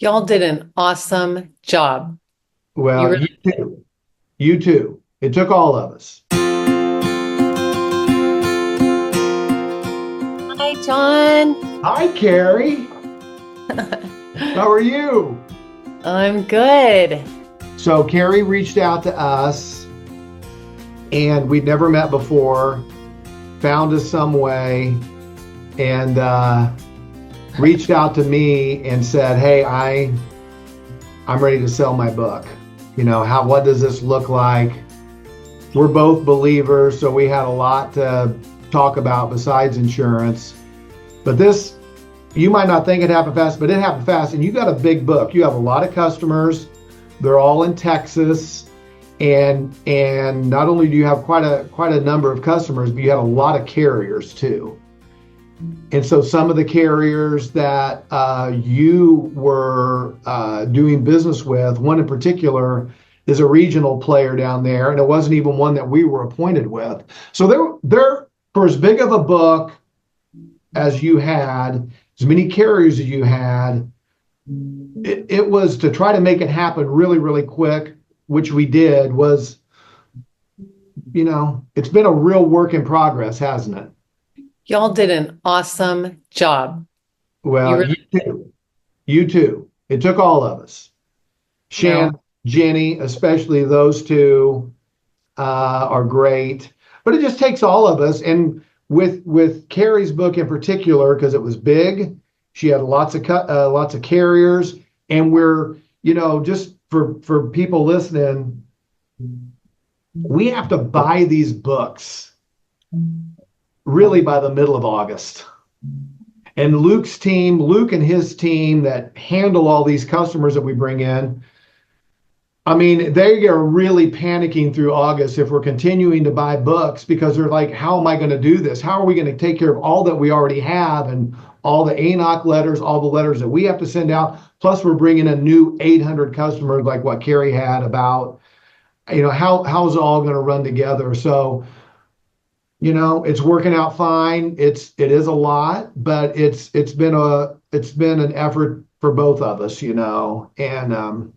Y'all did an awesome job. You Well, really you too. You too. It took all of us. Hi, John. Hi, Carrie. How are you? I'm good. So, Carrie reached out to us, and we'd never met before, found us some way, and reached out to me and said, "Hey, I'm ready to sell my book. What does this look like?" We're both believers, so we had a lot to talk about besides insurance. But this, you might not think it happened fast, but it happened fast. And you got a big book. You have a lot of customers. They're all in Texas. And not only do you have quite a number of customers, but you have a lot of carriers too. And so some of the carriers that you were doing business with, one in particular is a regional player down there, and it wasn't even one that we were appointed with. So they're for as big of a book as you had, as many carriers as you had, it was to try to make it happen really, really quick, which we did, it's been a real work in progress, hasn't it? Y'all did an awesome job. You Well, really you too. You too. It took all of us. know. Shannon, Jenny, especially those two, are great. But it just takes all of us. And with Carrie's book in particular, because it was big, she had lots of carriers, and we're just for people listening, we have to buy these books really by the middle of August. And Luke and his team that handle all these customers that we bring in, I mean, they are really panicking through August if we're continuing to buy books, because they're like, how am I going to do this? How are we going to take care of all that we already have and all the ANOC letters, all the letters that we have to send out? Plus, we're bringing a new 800 customers like what Carrie had about, how's it all going to run together? So, it's working out fine. It is a lot, but it's been an effort for both of us, and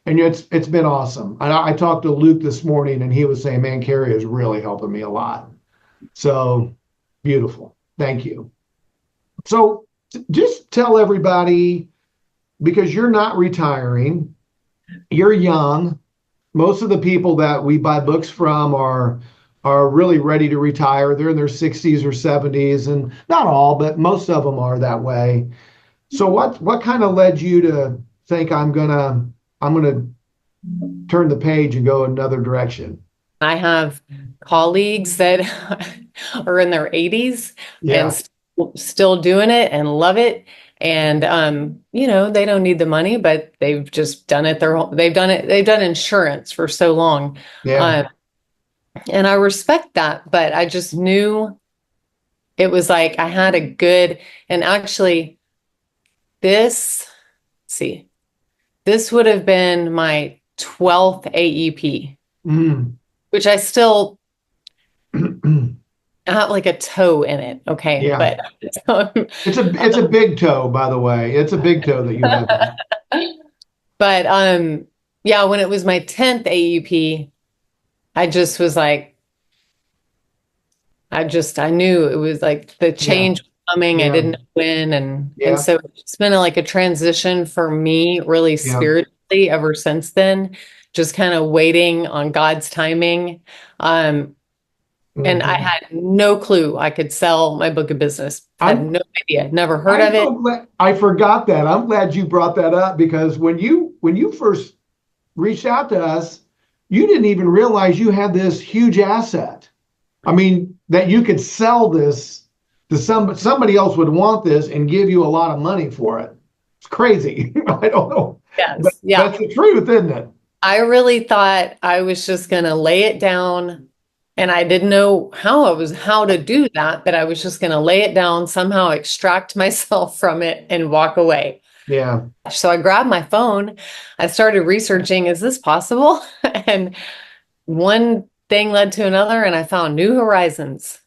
it's been awesome. And I talked to Luke this morning, and he was saying, "Man, Carrie is really helping me a lot." So beautiful. Thank you. So just tell everybody, because you're not retiring, you're young. Most of the people that we buy books from are really ready to retire. They're in their 60s or 70s, and not all, but most of them are that way. So what kind of led you to think I'm gonna turn the page and go another direction? I have colleagues that are in their 80s and Yeah, still doing it and love it. And they don't need the money, but they've just done it they've done insurance for so long. yeah. Um, and I respect that, but I just knew it was like I had a good, and actually this, let's see, this would have been my 12th AEP, Mm. which I still have like a toe in it. Okay. Yeah. But It's a big toe, by the way. It's a big toe that you have there. but yeah, when it was my 10th AEP, I just was like, I knew it was like the Yeah, change was coming. I yeah, didn't know when, and yeah, so it's been like a transition for me really yeah. spiritually ever since then, just kind of waiting on God's timing. Um, and I Mhm. had no clue I could sell my book of business. Had I'm no idea, never heard I'm of it. so glad I forgot that. I'm glad you brought that up, because when you first reached out to us, you didn't even realize you had this huge asset. I mean, that you could sell this to somebody else would want this and give you a lot of money for it. It's crazy. I don't know. But Yes. Yeah. that's the truth, isn't it? I really thought I was just going to lay it down, and I didn't know how to do that, but I was just going to lay it down, somehow extract myself from it and walk away. Yeah. So I grabbed my phone. I started researching, is this possible? And one thing led to another, and I found New Horizons.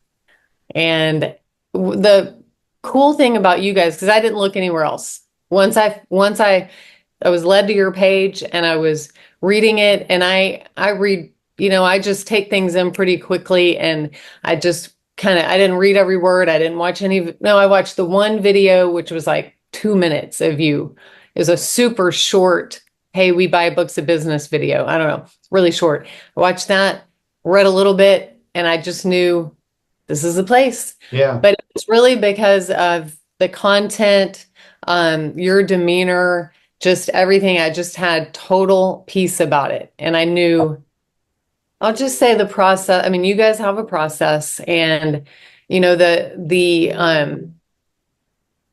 And the cool thing about you guys, because I didn't look anywhere else. I was led to your page and I was reading it, and I read, I just take things in pretty quickly, and I just I didn't read every word. I didn't watch no, I watched the one video, which was like 2 minutes of you. It was a super short, hey, we buy books of business video. I don't know. It's really short. I watched that, read a little bit, and I just knew this is the place. Yeah. But it's really because of the content, your demeanor, just everything. I just had total peace about it. And I knew, I'll just say the process. I mean, you guys have a process, and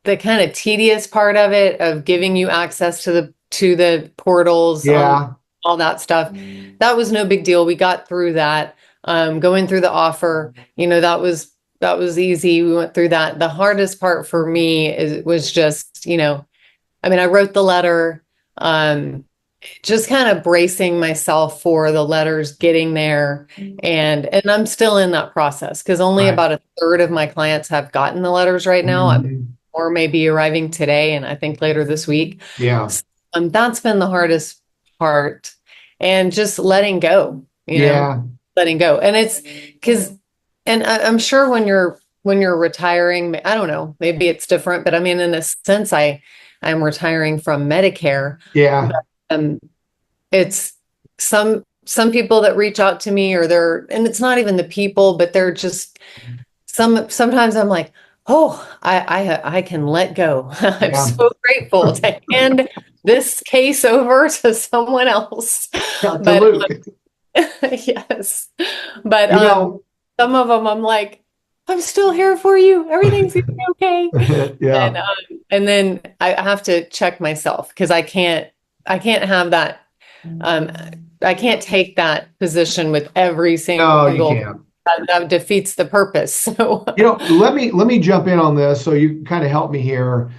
the kind of tedious part of it, of giving you access to the portals, Yeah. all that stuff. That was no big deal. We got through that. Going through the offer, that was easy. We went through that. The hardest part for me was just, I mean, I wrote the letter, just kind of bracing myself for the letters getting there. And I'm still in that process, because only Right. about a third of my clients have gotten the letters right now, Mhm. or maybe arriving today, and I think later this week. Yeah. So, that's been the hardest part, and just letting go, Yeah. letting go. And it's because, and I'm sure when you're retiring, I don't know, maybe it's different, but I mean, in a sense, I'm retiring from Medicare. Yeah. Um, it's some people that reach out to me, and it's not even the people, but they're just sometimes I'm like, oh, I can let go. I'm Yeah. so grateful to hand this case over to someone else. Yeah. To But Luke. yes, but You know, some of them I'm like, I'm still here for you. Everything's gonna be okay. yeah. And then I have to check myself, because I can't have that. Um, I can't take that position with every No, you single. can't. That defeats the purpose. So Let me jump in on this so you kind of help me here.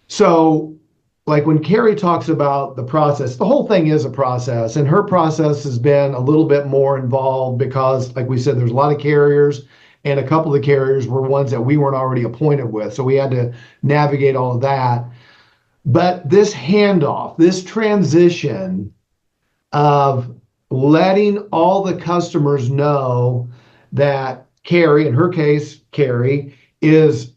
So, like when Carrie talks about the process, the whole thing is a process, and her process has been a little bit more involved because, like we said, there's a lot of carriers, and a couple of the carriers were ones that we weren't already appointed with. So we had to navigate all of that. But this handoff, this transition of letting all the customers know that Carrie, in her case, Carrie, is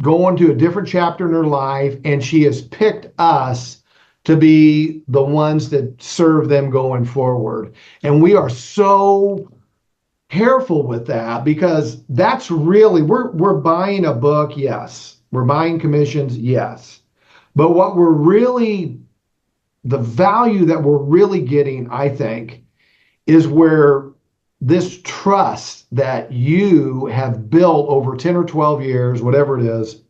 going to a different chapter in her life, and she has picked us to be the ones that serve them going forward. And we are so careful with that, because that's really, we're buying a book, yes. We're buying commissions, yes. But what we're really, the value that we're really getting, I think, is where this trust that you have built over 10 or 12 years, whatever it is,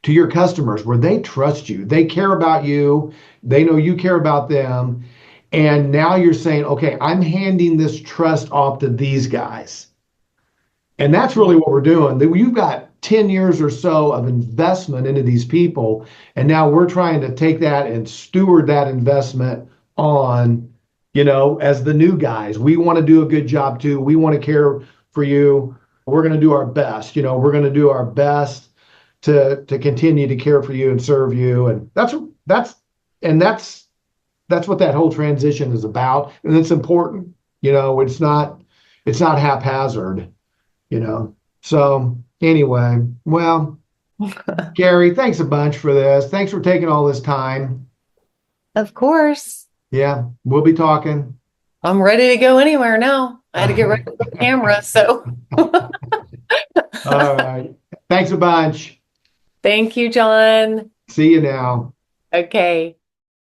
to your customers, where they trust you, they care about you, they know you care about them. And now you're saying, okay, I'm handing this trust off to these guys. And that's really what we're doing. You've got 10 years or so of investment into these people. And now we're trying to take that and steward that investment on, as the new guys. We want to do a good job too. We want to care for you. We're going to do our best. We're going to do our best to continue to care for you and serve you. And that's what that whole transition is about. And it's important. It's not haphazard. So anyway, well, Gary, thanks a bunch for this. Thanks for taking all this time. of course, Yeah, we'll be talking. I'm ready to go anywhere now. I had to get ready for the camera. So All right. Thanks a bunch. thank you, John. See you now. Okay.